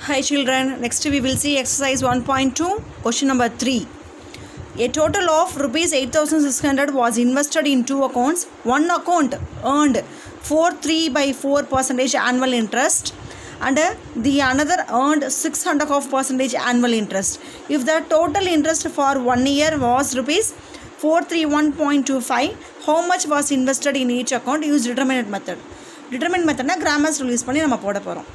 Hi children, next we will see exercise 1.2, question number 3. A total of rupees 8,600 was invested in two accounts. One account earned 4.3% annual interest and the another earned 600% annual interest. If the total interest for 1 year was rupees 431.25, how much was invested in each account? Use determinant method. Determinant method na grammars release பண்ணி நம்ம போட போறோம்.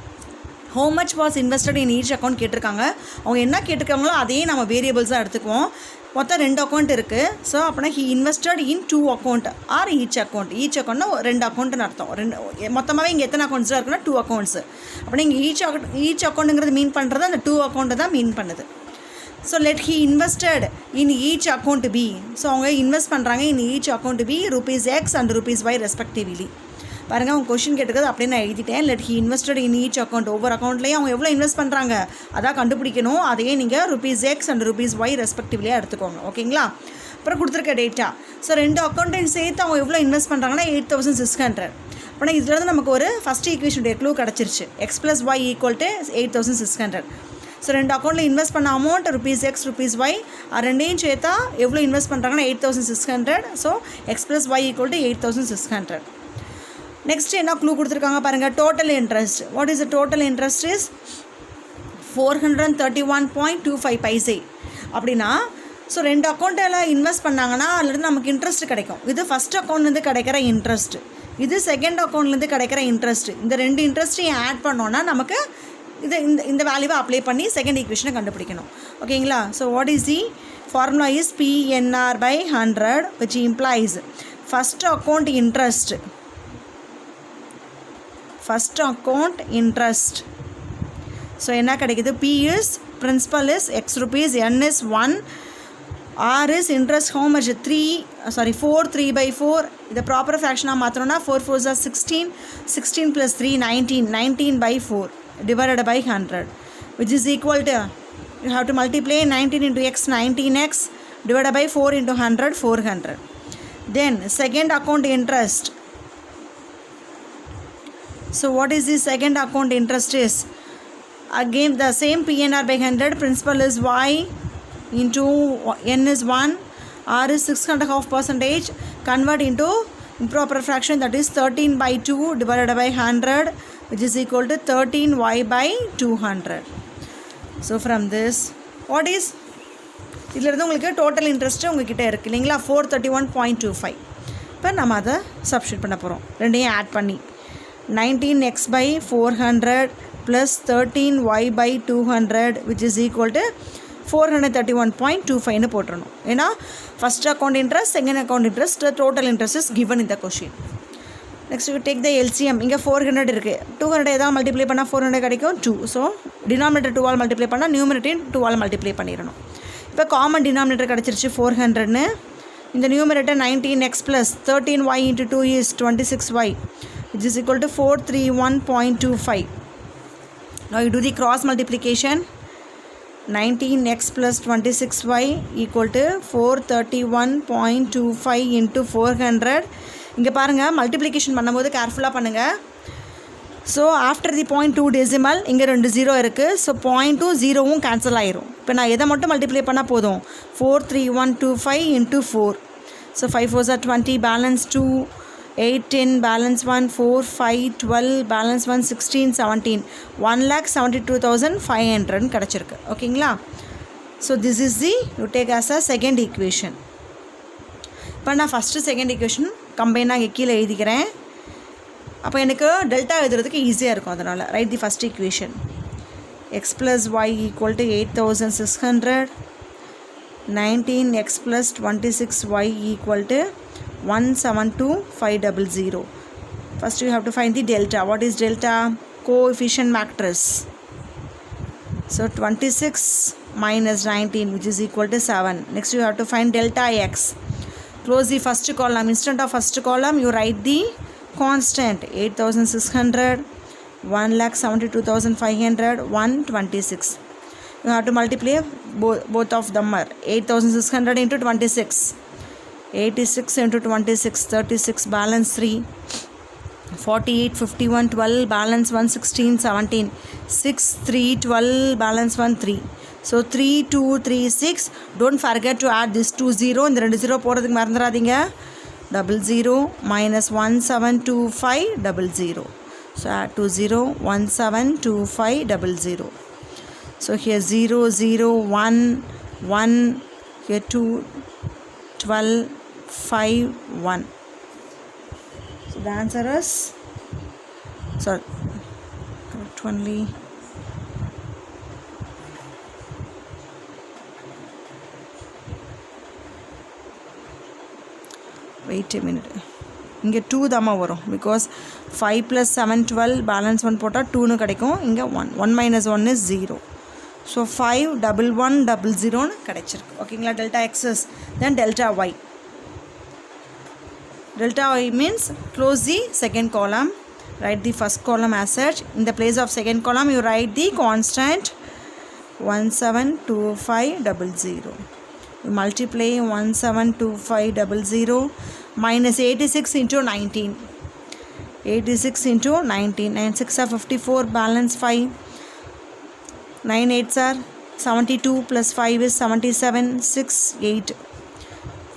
How much was invested in each account கேட்டிருக்காங்க. அவங்க என்ன கேட்டிருக்காங்களோ அதையே நம்ம வேரியபிள்ஸாக எடுத்துக்குவோம். மொத்தம் 2 அக்கௌண்ட் இருக்குது. ஸோ அப்படின்னா he invested in 2 account or each account. Each அக்கௌண்ட்னா 2 அக்கௌண்ட்டுன்னு அர்த்தம். மொத்தமாகவே இங்கே எத்தனை அக்கௌண்ட்ஸாக இருக்குன்னா 2 அக்கௌண்ட்ஸ். அப்படின்னா இங்கே ஈச் அக்கௌண்ட்டுங்கிறது மீன் பண்ணுறது அந்த 2 அக்கௌண்ட்டு தான் மீன் பண்ணுது. So let he invested in each account B. So அவங்க இன்வெஸ்ட் பண்ணுறாங்க in each account B rupees X and rupees Y respectively. பாருங்கள் அவங்க கொஷின் கேட்டுக்கிறது அப்படின்னு நான் எழுதிட்டேன். Let he invested in each account. ஒவ்வொரு அக்கௌண்ட்லேயும் அவங்க எவ்வளோ இன்வெஸ்ட் பண்ணுறாங்க அதான் கண்டுபிடிக்கணும். அதையே நீங்கள் rupees X and rupees Y ரெஸ்பெக்டிவ்லியாக எடுத்துக்கோங்க. ஓகேங்களா? அப்புறம் கொடுத்துருக்க டேட்டா. ஸோ 2 அக்கௌண்ட்டையும் சேர்த்து அவங்க எவ்வளோ இன்வெஸ்ட் பண்ணுறாங்கன்னா 8,600. அப்படின்னா இதில் நமக்கு ஒரு ஃபஸ்ட் ஈக்குவேஷனுடைய க்ளூ கிடச்சிருச்சு. X + Y = 8,600. ஸோ 2 அக்கௌண்ட்டில் இன்வெஸ்ட் பண்ண amount rupees X rupees Y ரெண்டையும் சேர்த்தா எவ்வளோ இன்வெஸ்ட் பண்ணுறாங்கன்னா 8,600. So X + Y = 8,600. நெக்ஸ்ட் என்ன க்ளூ கொடுத்துருக்காங்க பாருங்கள். Total interest. What is the total interest is 431.25 paise. அப்படின்னா ஸோ 2 அக்கௌண்ட்டில் இன்வெஸ்ட் பண்ணாங்கன்னா அதுலேருந்து நமக்கு இன்ட்ரெஸ்ட் கிடைக்கும். இது ஃபஸ்ட் அக்கௌண்ட்லேருந்து கிடைக்கிற இன்ட்ரெஸ்ட், இது செகண்ட் அக்கௌண்ட்லேருந்து கிடைக்கிற இன்ட்ரெஸ்ட். இந்த 2 இன்ட்ரெஸ்ட்டையும் ஆட் பண்ணோன்னா நமக்கு இந்த வேல்யூவை அப்ளை பண்ணி செகண்ட் ஈக்குவேஷனை கண்டுபிடிக்கணும். ஓகேங்களா? So what is the formula is PNR/100 which implies first account interest. First account interest. So என்ன கிடைக்குது? P is principal is X rupees, N is 1, R is interest how much? 3/4. இது proper ஃப்ராக்ஷனாக மாற்றணும்னா 4 4s are 16, 16 + 3 19/4 divided by 100 which is equal to, you have to multiply 19 into X 19X divided by 4 into 100 400. Then second account interest. So what is the second account interest is? Again the same PNR/100. Principal is Y into N is 1, R is 6.5%. Convert into improper fraction, that is 13/2 divided by 100 which is equal to 13Y/200. So from this what is, இதிலிருந்து உங்களுக்கு total interest உங்ககிட்ட இருக்குது இல்லைங்களா? 431.25. இப்போ நம்ம அதை substitute பண்ண போகிறோம். ரெண்டையும் ஆட் பண்ணி 19x/400 plus 13y/200 which is equal to 431.25 போட்டுறணும். ஏன்னா first account interest, second account interest, total interest is given இந்த question. Next you take the LCM. இங்கே 400 இருக்குது. 200 எதாவது மல்டிப்ளை பண்ணால் 400 கிடைக்கும் 2. ஸோ டினாமினேட்டர் 2 ஆல் மல்டிப்ளை பண்ணால் நியூமரேட்டர் 2 ஆல் மல்டிப்ளை பண்ணிடணும். இப்போ காமன் டினாமினேட்டர் கிடச்சிருச்சு 400ன்னு. இந்த numerator 19x plus 13y into 2 is 26y which is equal to 431.25. Now you do the cross multiplication. 19x plus 26y equal to 431.25 into 400. இங்கே பாருங்கள் multiplication பண்ணும்போது கேர்ஃபுல்லாக பண்ணுங்கள். ஸோ ஆஃப்டர் தி 0.2 டெசிமல் இங்கே 2 0 இருக்குது. ஸோ 0.2 0வும் கேன்சல் ஆயிரும். இப்போ நான் எதை மட்டும் மல்டிப்ளை பண்ணால் போதும்? 43125 into 4. So 5 4s are 20, balance 2, 8 10, balance 1 4 5 12, balance 1 16 17, 1,72,500 கிடச்சிருக்கு. ஓகேங்களா? So this is the you take as a second equation. இப்போ நான் ஃபஸ்ட்டு செகண்ட் ஈக்குவேஷன் கம்பைனாக கீழே எழுதிக்கிறேன். அப்போ எனக்கு டெல்டா எழுதுறதுக்கு ஈஸியாக இருக்கும். அதனால் right the first equation. X + Y = 8,600. 19x plus 26y equal to 172,500. First you have to find the delta. What is delta? Coefficient matrix. So 26 minus 19 which is equal to 7. Next you have to find delta x. Close the first column. Instead of first column you write the constant 8,600, 1,72,500, 126. You have to multiply both of them are 8,600 into 26. 86 into 26, 36, balance 3. 48, 51, 12, balance 1, 16, 17, 6, 3, 12, balance 1, 3. So 3, 2, 3, 6. Don't forget to add this 2, 0. இந்த 2 0 போடுறதுக்கு மறந்துடாதீங்க. 00 minus 1725 00. So add 2 0 1725 00. So here 0 0 1 1, here 2 12 5 1. So the answer is, sorry, correct only. Wait a minute. இங்கே 2 தாம்மா வரும் because 5 + 7 12 balance 1 போட்டால் 2னு கிடைக்கும். இங்கே 1 1 minus 1 is 0. So 5 11 00 கிடைச்சிருக்கு. ஓகேங்களா? Delta x's then delta y. Delta y means close the second column, write the first column as such. In the place of second column you write the constant 172500. You multiply 172500 minus 86 into 19. 86 into 19. 9 6 are 54, balance 5. 9 8s are 72 plus 5 is 77. 6 8.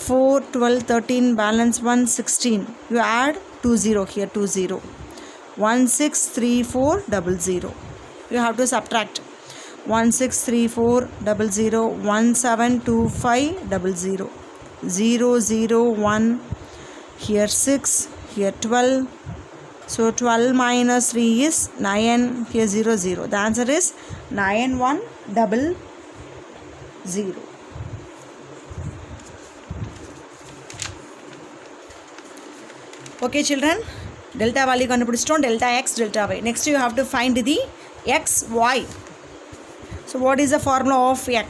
4 12 13, balance 1 16. You add 20 here, 20. 163400. You have to subtract 163400 172500. 001, here 6, here 12. So 12 minus 3 is 9, here 00. The answer is 9100. Okay children, delta value கண்டுபிடிச்சிட்டோம். delta x, delta y. Next you have to find the x, y. So what is the formula of x?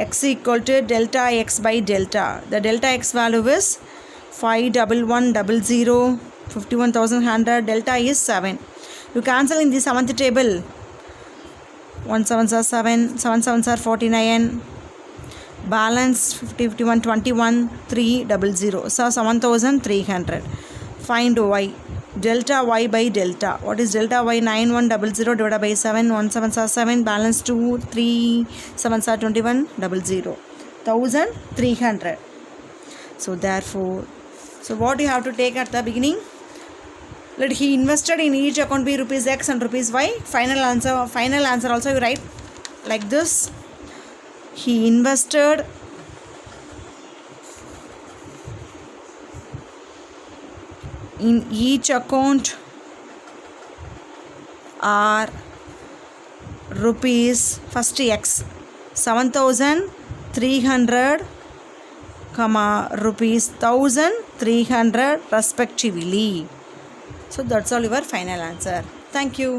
X equal to delta x by delta. The delta x value is 51100, 51,100. Delta is 7. You cancel in the 7th table. 1 7s are 7, 7 7s are 49. Balance 50 51 21 300. So 7300. Find y. Delta y by delta. What is delta y? 9100 divided by 7. 1 7s are 7. Balance 2 3 7s are 2100. 1300. So therefore, so what you have to take at the beginning? Let he invested in each account be rupees x and rupees y. Final answer also you write like this. He invested in each account are rupees, first x 7300 comma rupees 1300 respectively. So that's all your final answer. Thank you.